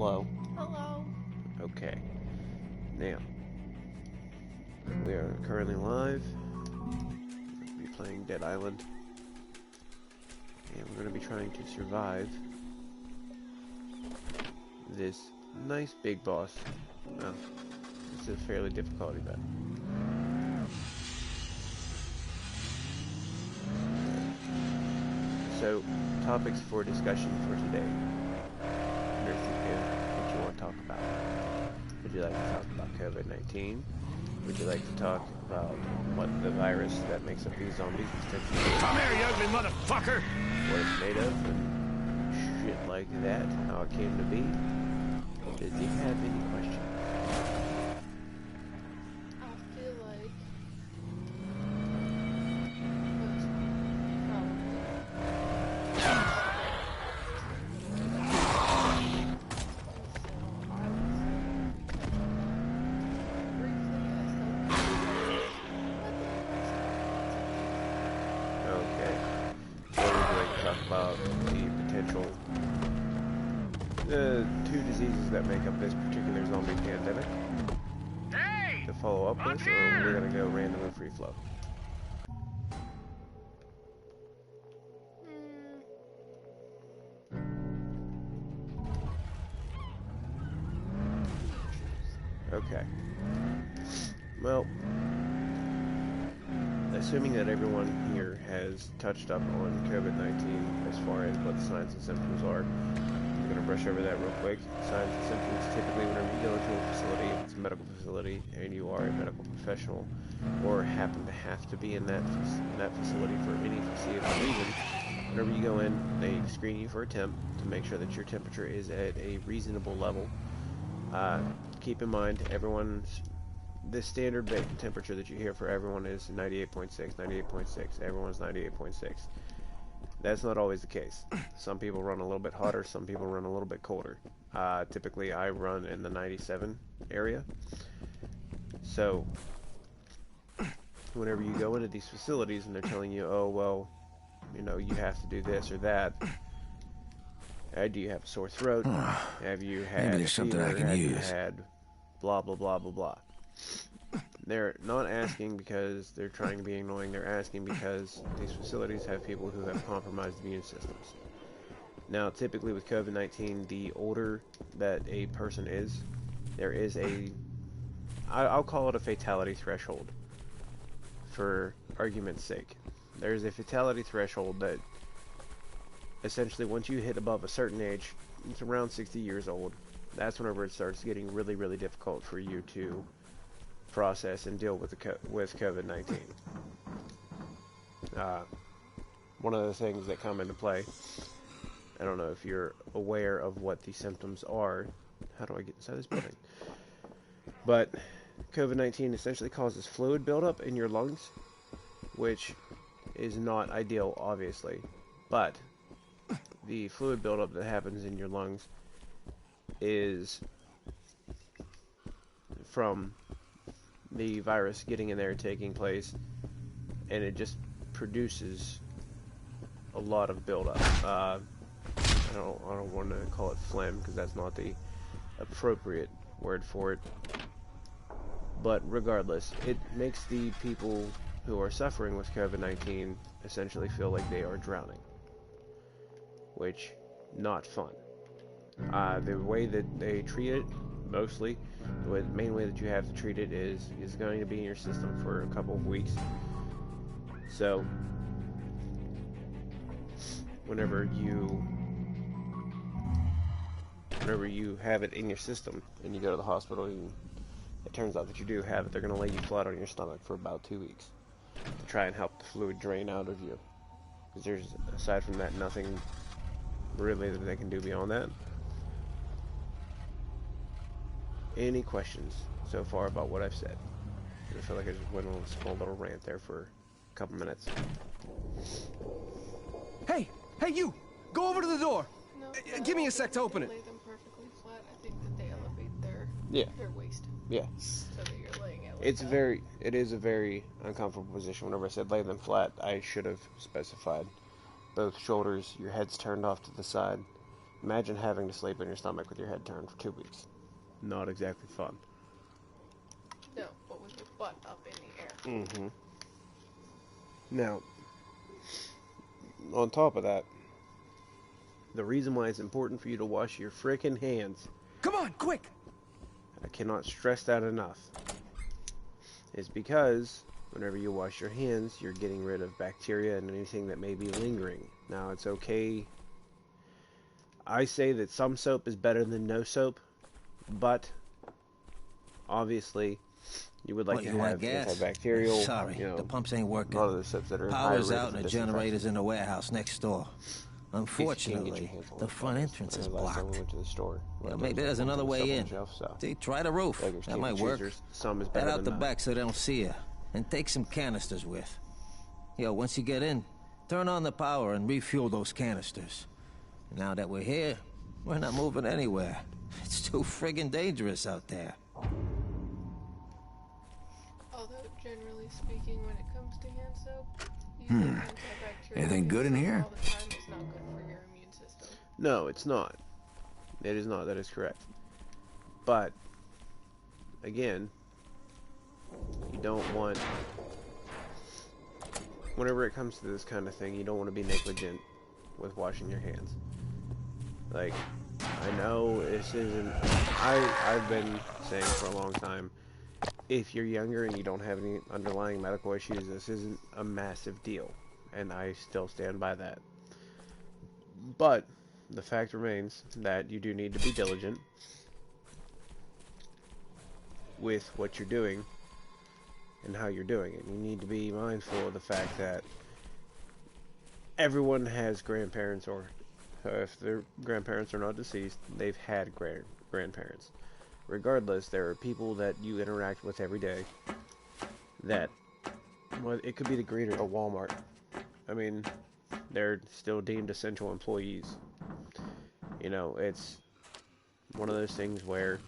Hello. Hello. Okay. Now, we are currently live. We'll be playing Dead Island. And we're going to be trying to survive this nice big boss. Well, it's a fairly difficulty bet. So, topics for discussion for today. What you want to talk about? Would you like to talk about COVID-19? Would you like to talk about what the virus that makes up these zombies is? Come here, you ugly motherfucker! What it's made of and shit like that, how it came to be? Did you have any questions? I feel like two diseases that make up this particular zombie pandemic to follow up with, or we're gonna go random and free flow. Okay. Well, assuming that everyone here has touched up on COVID-19 as far as what the signs and symptoms are, I'm going to brush over that real quick. Signs and symptoms, typically whenever you go into a facility, if it's a medical facility, and you are a medical professional, or happen to have to be in that facility for any foreseeable reason, whenever you go in, they screen you for a temp to make sure that your temperature is at a reasonable level. Keep in mind, the standard temperature that you hear for everyone is 98.6, 98.6. Everyone's 98.6. That's not always the case. Some people run a little bit hotter, some people run a little bit colder. Typically, I run in the 97 area. So, whenever you go into these facilities and they're telling you, oh, well, you know, you have to do this or that. Do you have a sore throat? Have you had Maybe there's something I can use. You had blah, blah, blah, blah, blah. They're not asking because they're trying to be annoying. They're asking because these facilities have people who have compromised immune systems. Now, typically with COVID-19, the older that a person is, there is I'll call it a fatality threshold for argument's sake. There's a fatality threshold that essentially once you hit above a certain age, it's around 60 years old, that's whenever it starts getting really, really difficult for you to process and deal with COVID-19. One of the things that come into play, I don't know if you're aware of what the symptoms are. How do I get inside this building? But COVID-19 essentially causes fluid buildup in your lungs, which is not ideal, obviously. But the fluid buildup that happens in your lungs is from the virus getting in there, taking place, and it just produces a lot of buildup. I don't want to call it phlegm because that's not the appropriate word for it. But regardless, it makes the people who are suffering with COVID-19 essentially feel like they are drowning, which not fun. The way that they treat it, mostly, the main way that you have to treat it is going to be in your system for a couple of weeks. So, whenever you have it in your system and you go to the hospital and it turns out that you do have it, they're going to lay you flat on your stomach for about 2 weeks to try and help the fluid drain out of you. Because there's, aside from that, nothing really that they can do beyond that. Any questions so far about what I've said? I feel like I just went on a small little rant there for a couple minutes. Hey, you! Go over to the door! No, Give me a sec to open it. Lay them perfectly flat. I think that they elevate their waist. Yeah. So that you're laying it. It is a very uncomfortable position. Whenever I said lay them flat, I should have specified both shoulders, your head's turned off to the side, Imagine having to sleep on your stomach with your head turned for 2 weeks. Not exactly fun. No, but with your butt up in the air. Mm-hmm. Now, on top of that, the reason why it's important for you to wash your frickin' hands, Come on, quick! I cannot stress that enough, is because whenever you wash your hands, you're getting rid of bacteria and anything that may be lingering. Now, it's okay. I say that some soap is better than no soap, but obviously you would like to have antibacterial. Sorry, you know, the pumps ain't working. a lot of the soaps that are Power's high out and the generator's in the warehouse next door. Unfortunately, the front entrance is blocked. We went to the store. Yeah, maybe there's another way in. See, try the roof. That might work. Some is Head better out the than back so they don't see you. And take some canisters with. Yo, once you get in, turn on the power and refuel those canisters. Now that we're here, we're not moving anywhere. It's too friggin' dangerous out there. Although, generally speaking, when it comes to hand soap, using antibacterial Anything good in soap here? all the time is not good for your immune system. No, it's not. It is not. That is correct. But, again, you don't want... Whenever it comes to this kind of thing, you don't want to be negligent with washing your hands. Like, I know this isn't... I've been saying for a long time, if you're younger and you don't have any underlying medical issues, this isn't a massive deal. And I still stand by that. But the fact remains that you do need to be diligent with what you're doing and how you're doing it. You need to be mindful of the fact that everyone has grandparents, or if their grandparents are not deceased, they've had grandparents. Regardless, there are people that you interact with every day that, well, it could be the greeter at Walmart. I mean, they're still deemed essential employees. You know, it's one of those things where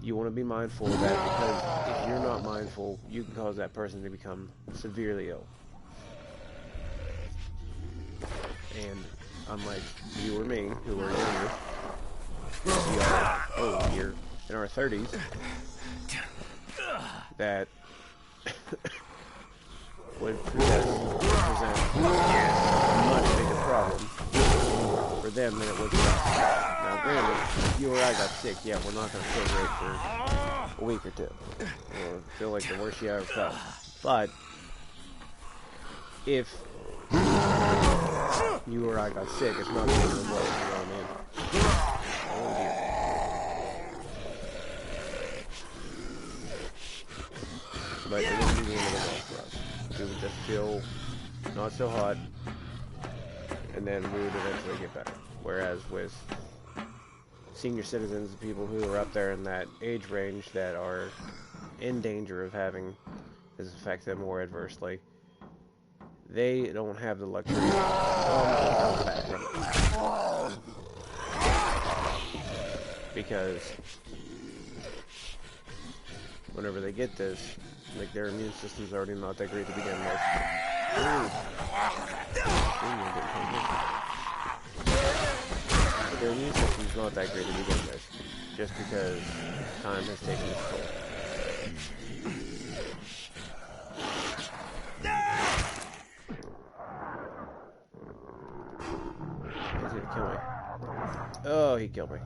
you want to be mindful of that, because if you're not mindful, you can cause that person to become severely ill. And unlike you or me, who are younger, we are here in our 30s, that would present a much bigger problem for them than it would for us. Now, granted, if you or I got sick, yeah, we're not going to feel great for a week or two, or feel like the worst you ever felt. But if you or I got sick, it's not going to be what, you know what I mean? But it wouldn't be the end of the world for us. We would just feel not so hot, and then we would eventually get better. Whereas with senior citizens, people who are up there in that age range that are in danger of having this affect them more adversely, they don't have the luxury of back from it. Because whenever they get this, like, their immune system's already not that great to begin with. Their immune system's not that great to begin with, just because time has taken its toll. He's gonna kill me. Oh, he killed me.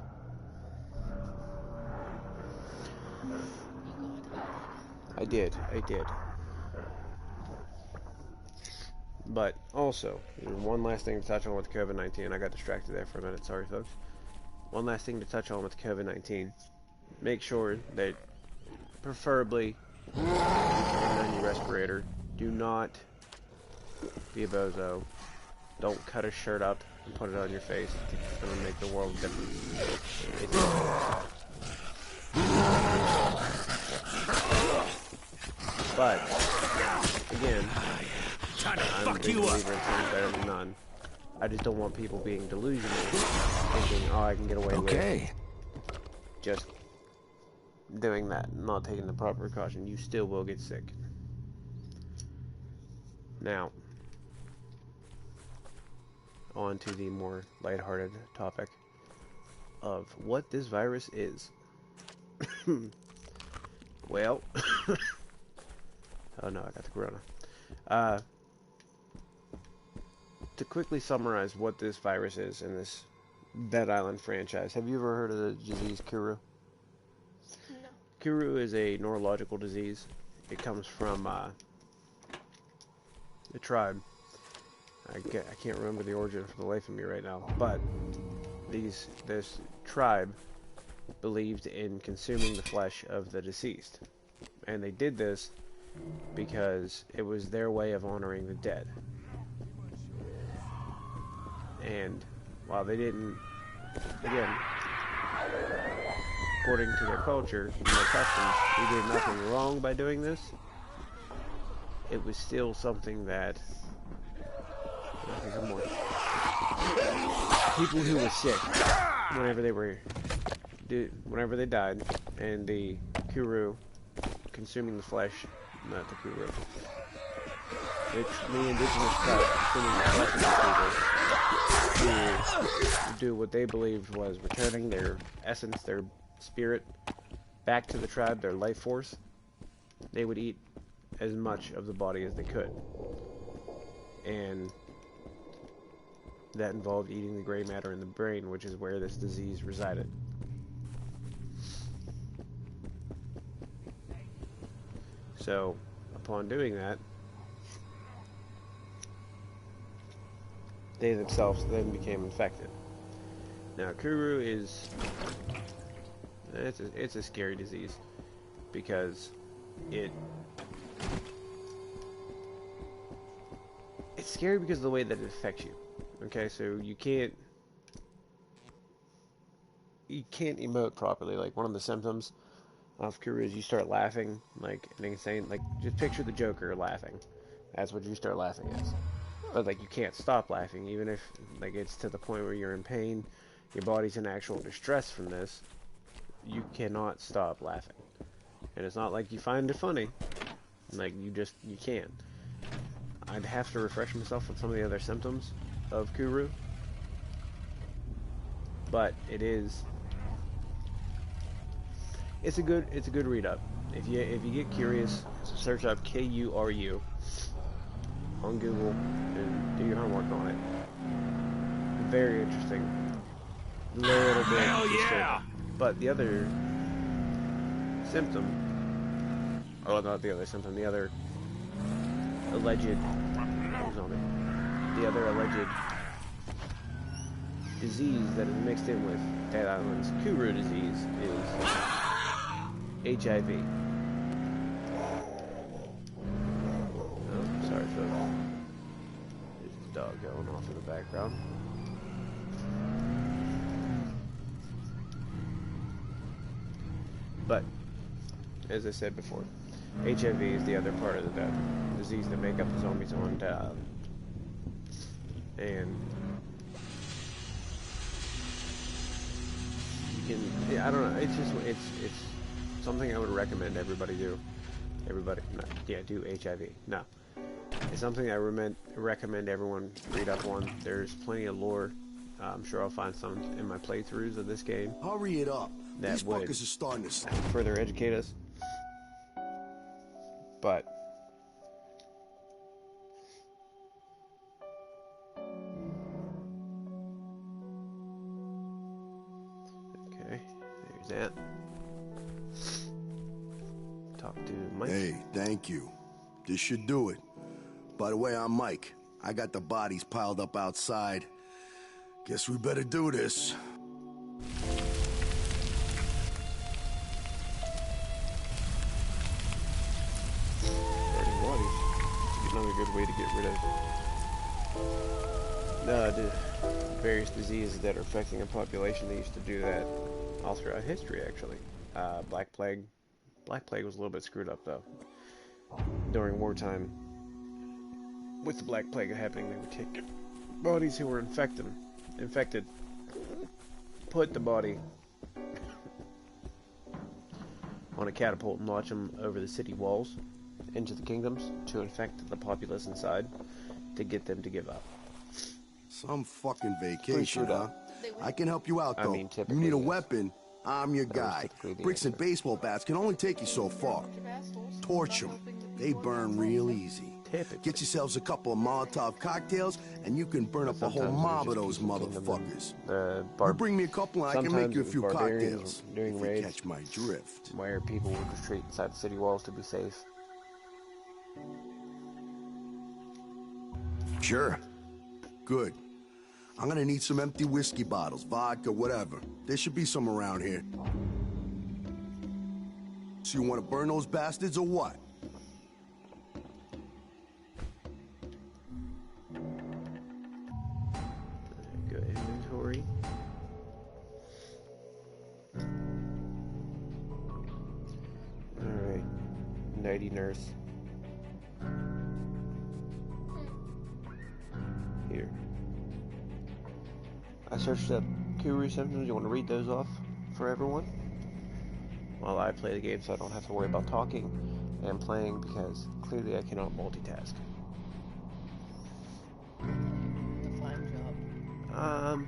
I did. But also, one last thing to touch on with COVID-19. I got distracted there for a minute. Sorry, folks. One last thing to touch on with COVID-19. Make sure that, preferably, you turn on your respirator. Do not be a bozo. Don't cut a shirt up and put it on your face. It's going to make the world different. But, again, I'm a big believer in some better than none. I just don't want people being delusional, thinking, oh, I can get away with just doing that, not taking the proper precaution. You still will get sick. Now, on to the more lighthearted topic of what this virus is. Well, oh no, I got the corona. To quickly summarize what this virus is in this Dead Island franchise, have you ever heard of the disease Kuru? No. Kuru is a neurological disease. It comes from the tribe. I can't remember the origin for the life of me right now, but this tribe believed in consuming the flesh of the deceased, and they did this because it was their way of honoring the dead. And while they didn't, again, according to their culture and their customs, they did nothing wrong by doing this, it was still something that people who were sick, whenever they died, and the Kuru consuming the flesh, not the Kuru, the indigenous tribe consuming the flesh of the people, to do what they believed was returning their essence, their spirit, back to the tribe, their life force. They would eat as much of the body as they could. And that involved eating the gray matter in the brain, which is where this disease resided. So, upon doing that, they themselves then became infected. Now, Kuru is it's a scary disease because it's scary because of the way that it affects you. Okay, so you can't emote properly. Like, one of the symptoms of Kuru is you start laughing like an insane, like, just picture the Joker laughing. That's what you start laughing as. But, like, you can't stop laughing, even if, like, it's to the point where you're in pain, your body's in actual distress from this, you cannot stop laughing. And it's not like you find it funny. Like, you can't. I'd have to refresh myself with some of the other symptoms of Kuru. But it's a good read up. If you get curious, search up Kuru on Google and do your homework on it. Very interesting. Little bit disturbing. But the other symptom, oh, not the other symptom, the other alleged, the other alleged disease that is mixed in with Dead Island's Kuru disease is HIV. Oh, sorry folks. There's a dog going off in the background. But, as I said before, HIV is the other part of the disease that make up the zombies on Dead Island. And you can, I don't know, it's something I would recommend everybody do. Do HIV. No. It's something I recommend everyone read up on. There's plenty of lore. I'm sure I'll find some in my playthroughs of this game. Hurry it up. That These would fuckers are starting to further educate us. But okay, there's that. Talk to Mike. Hey, thank you. This should do it. By the way, I'm Mike. I got the bodies piled up outside. Guess we better do this. Burning bodies. It's another good way to get rid of the various diseases that are affecting a population. They used to do that all throughout history, actually. Black Plague. Black Plague was a little bit screwed up, though. During wartime, with the Black Plague happening, they would take bodies who were infected, put the body on a catapult and launch them over the city walls into the kingdoms to infect the populace inside to get them to give up. Some fucking vacation, huh? They would. I can help you out, I though. mean, You typically, need a yes. weapon, I'm your That was guy. typically the Bricks and answer. baseball bats can only take you so far. Bunch of assholes Torch not them. helping the They people on the burn outside. real easy. Typically. Get yourselves a couple of Molotov cocktails, and you can burn But up a whole sometimes it was mob of just those Peaceful Kingdom and, motherfuckers. You bring me a couple, and I can make sometimes you a it was few barbarians cocktails. doing If you raids. catch my drift. where people would retreat inside the city walls to be safe. Sure. Good. I'm gonna need some empty whiskey bottles, vodka, whatever. There should be some around here. So you want to burn those bastards or what? Go inventory. Alright. Nighty nurse. Here. I searched up Kuru symptoms. You want to read those off for everyone? While I play the game so I don't have to worry about talking and playing because clearly I cannot multitask. Fine job.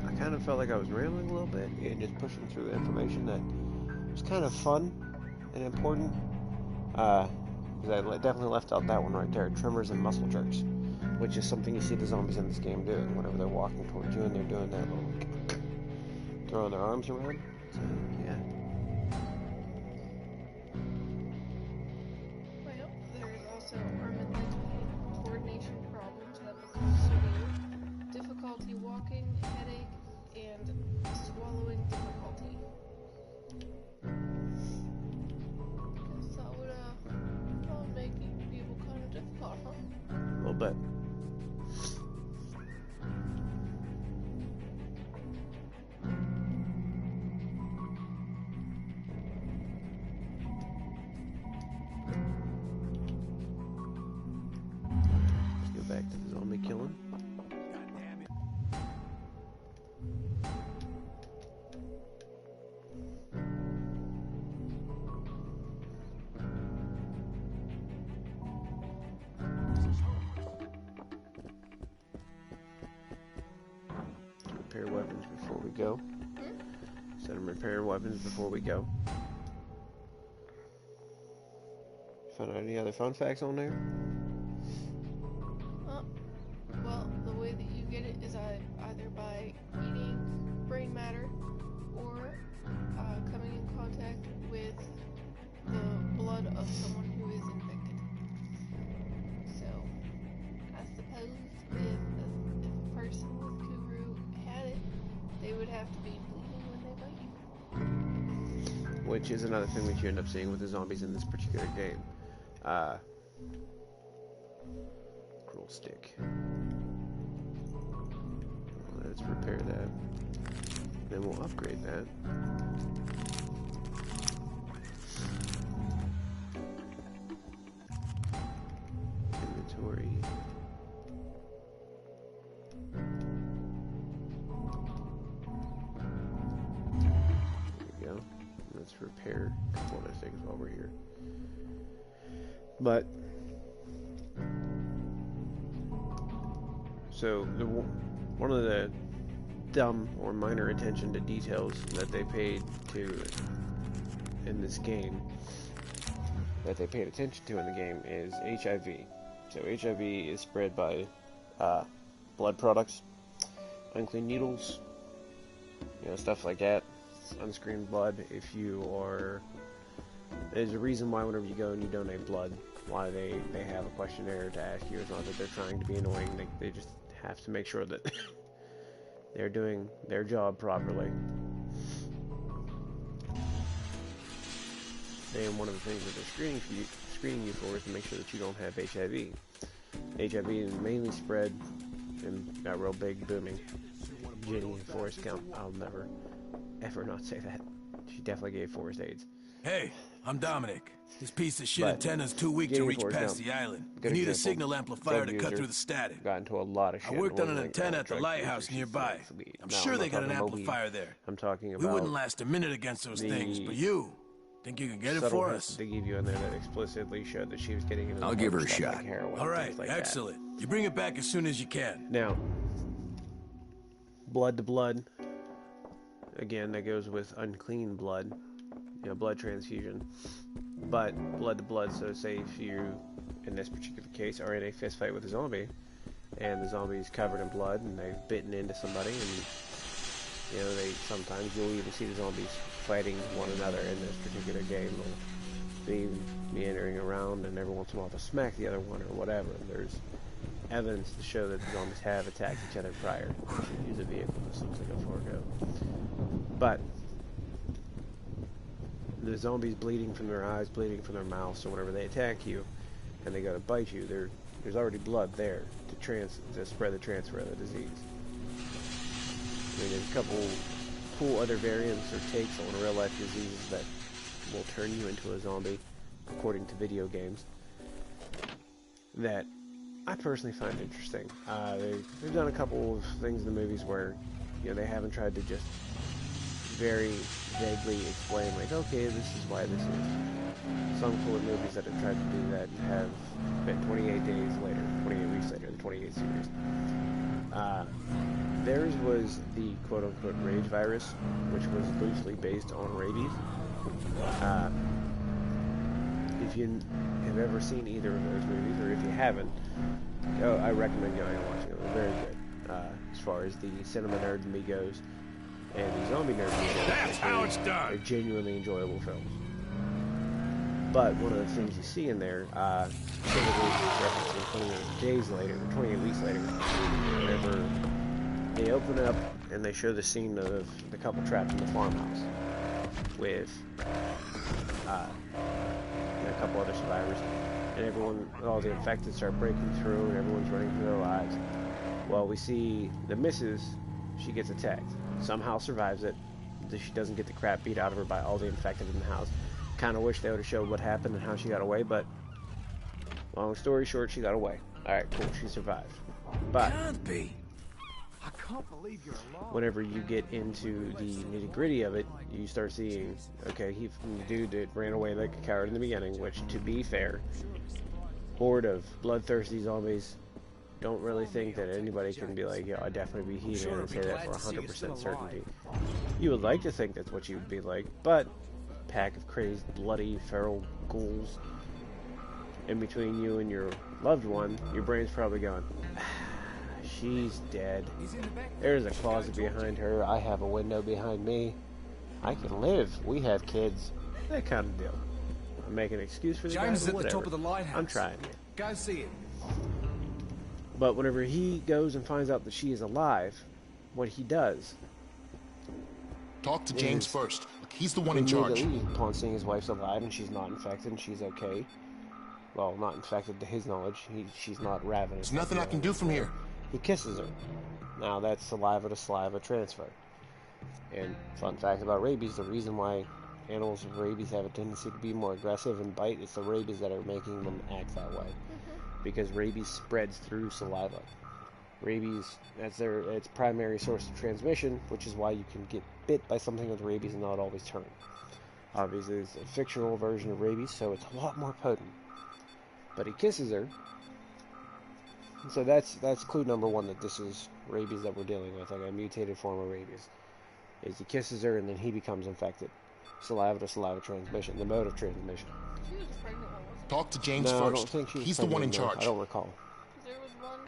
I kind of felt like I was rambling a little bit and just pushing through information that was kind of fun and important. Because I definitely left out that one right there, tremors and muscle jerks, which is something you see the zombies in this game doing whenever they're walking towards you and they're doing that little throwing their arms around. So, yeah. Well, there's also armament coordination problems that become severe, difficulty walking, headache, and swallowing difficulty. Guess that would make people kind of difficult, huh? A little bit. Let's go back to the zombie killing. Repair weapons before we go. Set them repair weapons before we go. Found out any other fun facts on there? Well, the way that you get it is either by eating brain matter or coming in contact with the blood of someone who is infected. So, I suppose if a person with Kuru had it, they would have to be bleeding when they bite you. Which is another thing that you end up seeing with the zombies in this particular game. Cruel stick. Let's repair that. Then we'll upgrade that. Inventory. There we go. Let's repair a couple other things while we're here. But so one of the dumb or minor attention to details that they paid to in this game, that they paid attention to in the game, is HIV. So HIV is spread by blood products, unclean needles, stuff like that, unscreened blood. If you are, there's a reason why whenever you go and you donate blood, why they have a questionnaire to ask you. It's not that they're trying to be annoying, they just have to make sure that they're doing their job properly. And one of the things that they're screening you for is to make sure that you don't have HIV. HIV is mainly spread and got real big, booming. Jenny and Forrest Gump, I'll never, ever not say that. She definitely gave Forrest AIDS. Hey, I'm Dominic. This piece of shit But antenna's too weak to getting reach Forrest past Gump, the island. You good need a example. signal amplifier Drug to cut user, through the static. Got into a lot of shit. I worked on an Wasn't like, antenna oh, at the drug lighthouse user, she's nearby. like weed. I'm No, sure not they got an talking about amplifier weed. there. I'm talking about We wouldn't last a minute against those things, but you think you can get it subtle for hints us? they give you in there that explicitly showed that she was getting into I'll give her a stuff shot. like heroin, All right, things like excellent. You bring it back as soon as you can. That. Now, blood to blood. Again, that goes with unclean blood, blood transfusion. But blood to blood, so say if you, in this particular case, are in a fist fight with a zombie, and the zombie's covered in blood, and they've bitten into somebody, and sometimes you'll even see the zombies fighting one another in this particular game. They'll be meandering around, and every once in a while they'll smack the other one or whatever. And there's evidence to show that the zombies have attacked each other prior. Use a vehicle. This looks like a Fargo. But the zombies bleeding from their eyes, bleeding from their mouths, so whenever they attack you and they go to bite you, there's already blood there to spread the transfer of the disease. I mean, there's a couple cool other variants or takes on real life diseases that will turn you into a zombie, according to video games, that I personally find interesting. They've done a couple of things in the movies where, they haven't tried to just very vaguely explain, like, okay, this is why this is. Some cool movies that have tried to do that have been 28 days later, 28 weeks later, the 28 series. Theirs was the quote-unquote rage virus, which was loosely based on rabies. If you have ever seen either of those movies, or if you haven't, I recommend going and watching them. They're very good. As far as the cinema nerd in me goes, and the zombie nerd in me goes, That's how it's done. They're genuinely enjoyable films. But one of the things you see in there, referencing 28 days later, or 28 weeks later, whenever they open up and they show the scene of the couple trapped in the farmhouse with a couple other survivors, and all the infected start breaking through, and everyone's running for their lives. Well, we see the missus, she gets attacked, somehow survives it. She doesn't get the crap beat out of her by all the infected in the house. Kind of wish they would have showed what happened and how she got away, but long story short, she got away. Alright, cool, she survived. But Can't be. I can't believe you're alive. whenever you get into the nitty-gritty of it, you start seeing, okay, the dude that ran away like a coward in the beginning, which, to be fair, horde of bloodthirsty zombies, don't really think that anybody can be like, I'd definitely be He-Man and say that for 100% certainty. You would like to think that's what you would be like, but pack of crazed, bloody, feral ghouls in between you and your loved one, your brain's probably going, she's dead. There's a closet behind her. I have a window behind me. I can live. We have kids. That kind of deal. I'm making an excuse for the guy, James is but at the top whatever. of the lighthouse. I'm trying here. Go see it. But whenever he goes and finds out that she is alive, what he does Talk to James is first. Look, he's the one in charge. immediately, upon seeing his wife's alive and she's not infected and she's okay. Well, not infected to his knowledge. She's not ravenous. There's nothing I can do from here. He kisses her. Now that's saliva to saliva transfer. And fun fact about rabies, the reason why animals with rabies have a tendency to be more aggressive and bite, it's the rabies that are making them act that way. Because rabies spreads through saliva. Rabies, that's its primary source of transmission, which is why you can get bit by something with rabies and not always turn. Obviously, it's a fictional version of rabies, so it's a lot more potent. But he kisses her. So that's clue number one, that this is rabies that we're dealing with, like a mutated form of rabies. Is he kisses her and then he becomes infected. Saliva to saliva transmission, the mode of transmission. She was pregnant one, wasn't Talk to James No, I first. don't think she was He's the one in pregnant, no. charge. I don't recall. she? There was one,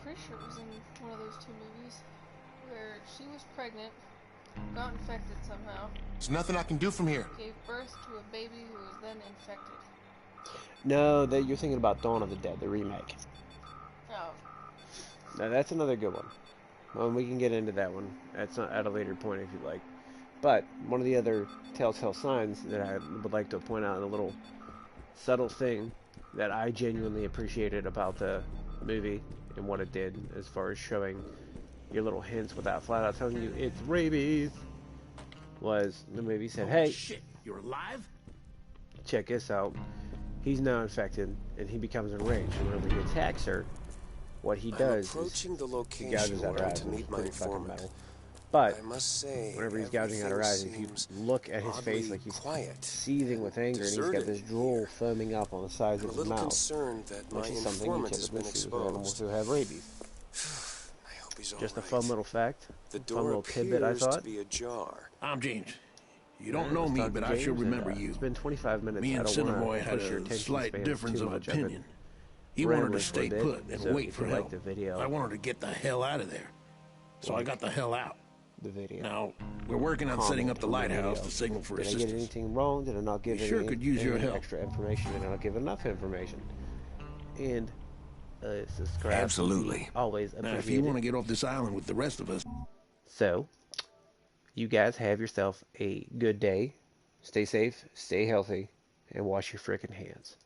pretty sure it was in one of those two movies, where she was pregnant, got infected somehow, There's nothing I can do from here. gave birth to a baby who was then infected. No, you're thinking about Dawn of the Dead, the remake. Oh, Now that's another good one. Well, we can get into that one. That's not at a later point if you like. But one of the other telltale signs that I would like to point out, a little subtle thing that I genuinely appreciated about the movie and what it did as far as showing your little hints without flat out telling you it's rabies, was the movie said, hey, Shit, you're alive? check this out. He's now infected and he becomes enraged. And whenever he attacks her, what he does is approaching the he location gouges out her where I'm eyes. to Which is meet my pretty fucking informant. metal. But I must say, whenever he's gouging out her eyes, if you look at his face, oddly like he's quiet seething with anger, and he's got deserted. this drool foaming up on the sides I'm a of his little mouth, concerned that my which is something you informant has typically been see with animals exposed. who have rabies. I hope he's all Just a right. fun little fact. The Fun door little tidbit, I appears to thought. be ajar. I'm James. You Yeah, don't know let's me, talk but to I sure James, remember and, you. It's been 25 minutes. Me I and don't want Cinemoy to had push your a attention slight span difference too of much. opinion. He Rambling wanted to for a stay bit, put and so wait if for you help. like the video, I wanted to get the hell out of there. So I got the hell out. the video. Now, we're working on setting up the lighthouse to signal for Did I get assistance. anything wrong? Did I not give We sure any, could use your any help. extra information? Did I not give enough information? And subscribe. Absolutely. Always Now, if you appreciated. want to get off this island with the rest of us, So, you guys have yourself a good day. Stay safe, stay healthy, and wash your frickin' hands.